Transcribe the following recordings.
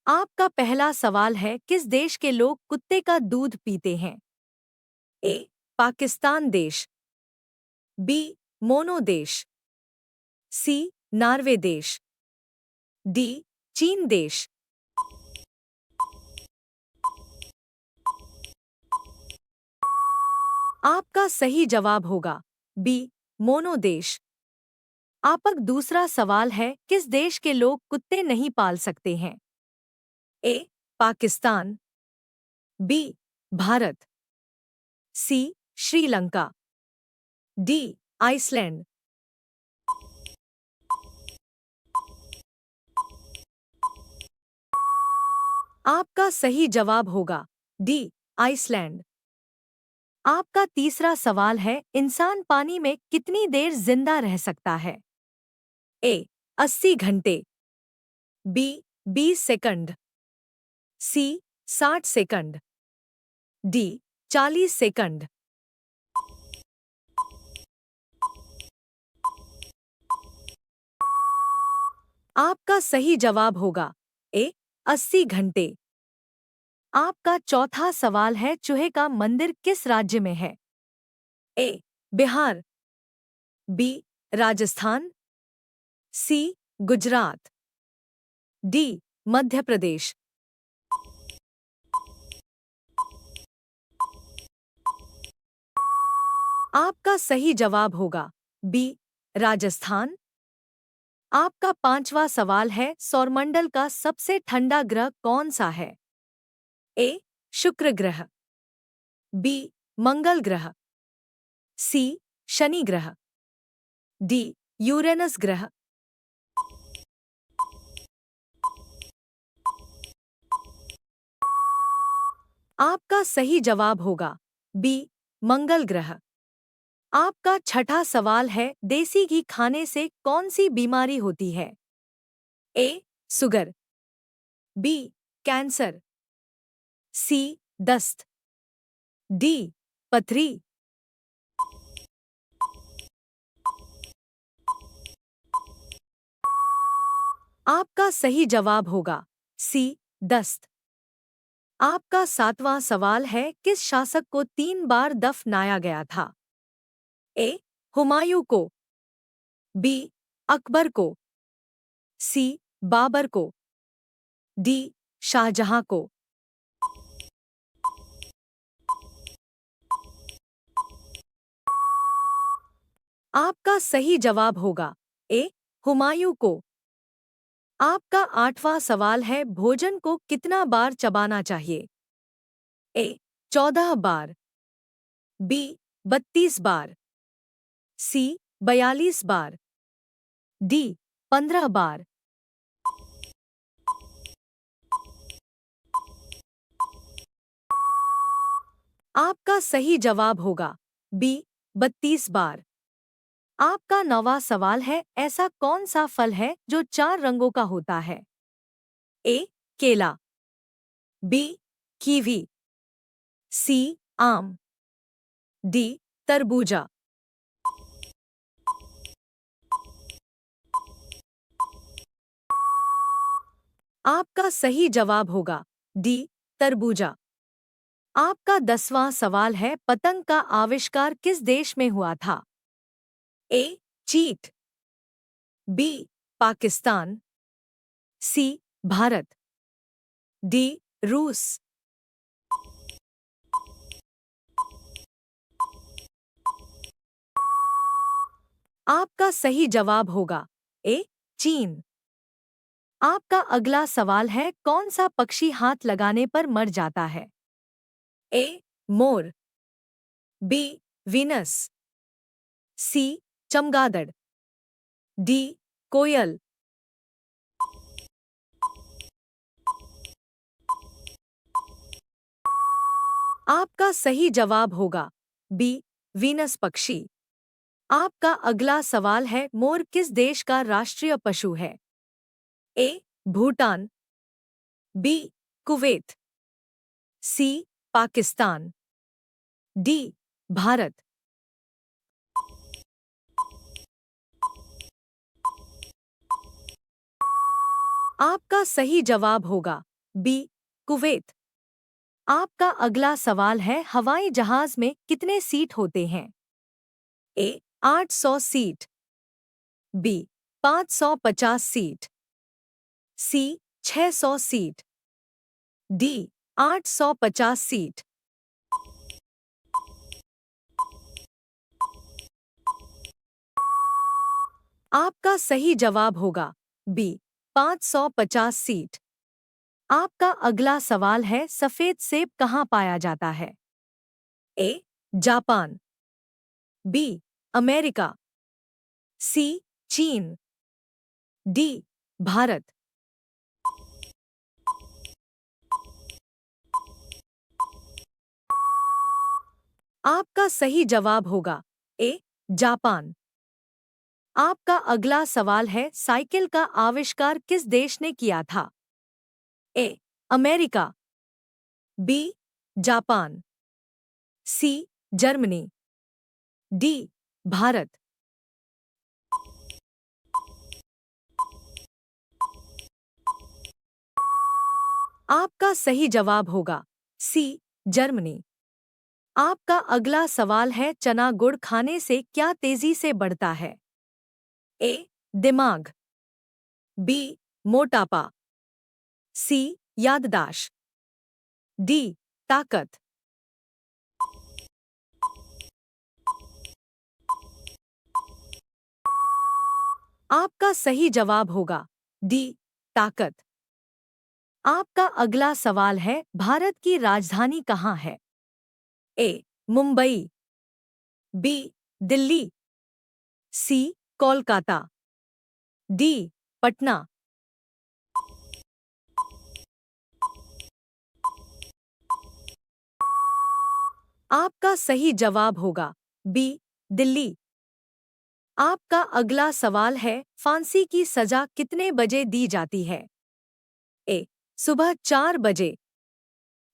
आपका पहला सवाल है, किस देश के लोग कुत्ते का दूध पीते हैं? ए. पाकिस्तान देश। बी. मोनो देश। सी. नॉर्वे देश। डी. चीन देश। आपका सही जवाब होगा बी. मोनो देश। आपका दूसरा सवाल है, किस देश के लोग कुत्ते नहीं पाल सकते हैं? ए. पाकिस्तान। बी. भारत। सी. श्रीलंका। डी. आइसलैंड। आपका सही जवाब होगा डी. आइसलैंड। आपका तीसरा सवाल है, इंसान पानी में कितनी देर जिंदा रह सकता है? ए. 80 घंटे। बी. 20 सेकंड। सी. 60 सेकंड। डी. 40 सेकंड। आपका सही जवाब होगा ए. 80 घंटे। आपका चौथा सवाल है, चूहे का मंदिर किस राज्य में है? ए. बिहार। बी. राजस्थान। सी. गुजरात। डी. मध्य प्रदेश। आपका सही जवाब होगा बी. राजस्थान। आपका पांचवा सवाल है, सौरमंडल का सबसे ठंडा ग्रह कौन सा है? ए. शुक्र ग्रह। बी. मंगल ग्रह। सी. शनि ग्रह। डी. यूरेनस ग्रह। आपका सही जवाब होगा बी. मंगल ग्रह। आपका छठा सवाल है, देसी घी खाने से कौन सी बीमारी होती है? ए. शुगर। बी. कैंसर। सी. दस्त। डी. पथरी। आपका सही जवाब होगा सी. दस्त। आपका सातवां सवाल है, किस शासक को 3 बार दफनाया गया था? ए. हुमायूं को। बी. अकबर को। सी. बाबर को। डी. शाहजहां को। आपका सही जवाब होगा ए. हुमायूं को। आपका आठवां सवाल है, भोजन को कितना बार चबाना चाहिए? ए. 14 बार। बी. 32 बार। सी. 42 बार। डी. 15 बार। आपका सही जवाब होगा बी. 32 बार। आपका नौवां सवाल है, ऐसा कौन सा फल है जो 4 रंगों का होता है? ए. केला। बी. कीवी। सी. आम। डी. तरबूजा। आपका सही जवाब होगा डी. तरबूजा। आपका 10वां सवाल है, पतंग का आविष्कार किस देश में हुआ था? ए. चीन। बी. पाकिस्तान। सी. भारत। डी. रूस। आपका सही जवाब होगा ए. चीन। आपका अगला सवाल है, कौन सा पक्षी हाथ लगाने पर मर जाता है? ए. मोर। बी. वीनस। सी. चमगादड़। डी. कोयल। आपका सही जवाब होगा बी. वीनस पक्षी। आपका अगला सवाल है, मोर किस देश का राष्ट्रीय पशु है? ए. भूटान। बी. कुवैत। सी. पाकिस्तान। डी. भारत। आपका सही जवाब होगा बी कुवैत। आपका अगला सवाल है, हवाई जहाज में कितने सीट होते हैं? ए 800 सीट, बी 550 सीट, सी 600 सीट, डी 850 सीट। आपका सही जवाब होगा बी 550 सीट। आपका अगला सवाल है, सफेद सेब कहाँ पाया जाता है? ए जापान, बी अमेरिका, सी चीन, डी भारत। आपका सही जवाब होगा ए जापान। आपका अगला सवाल है, साइकिल का आविष्कार किस देश ने किया था? A America, B Japan, C Germany, D Bharat. आपका सही जवाब होगा सी जर्मनी। आपका अगला सवाल है, चना गुड़ खाने से क्या तेजी से बढ़ता है? ए दिमाग, बी मोटापा, सी याददाश्त, डी ताकत। आपका सही जवाब होगा डी ताकत। आपका अगला सवाल है, भारत की राजधानी कहाँ है? ए मुंबई, बी दिल्ली, सी कोलकाता, डी पटना। आपका सही जवाब होगा बी दिल्ली। आपका अगला सवाल है, फांसी की सजा कितने बजे दी जाती है? ए सुबह 4 बजे,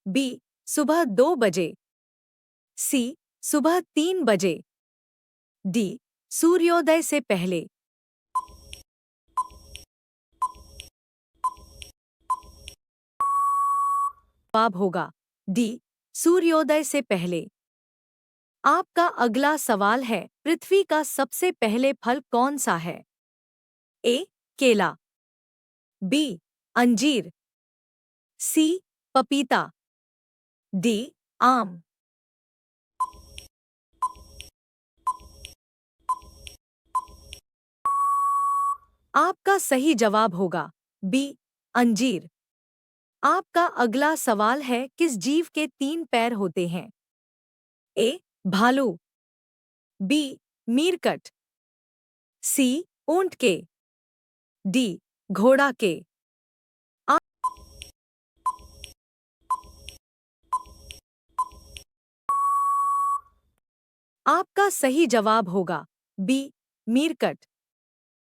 बी सुबह 2 बजे, सी सुबह 3 बजे, डी सूर्योदय से पहले। जवाब होगा डी सूर्योदय से पहले। आपका अगला सवाल है, पृथ्वी का सबसे पहले फल कौन सा है? ए केला, बी अंजीर, सी पपीता, डी आम। आपका सही जवाब होगा बी अंजीर। आपका अगला सवाल है, किस जीव के 3 पैर होते हैं? ए भालू, बी मीरकट, सी ऊंट के, डी घोड़ा के। आ- आपका सही जवाब होगा बी मीरकट।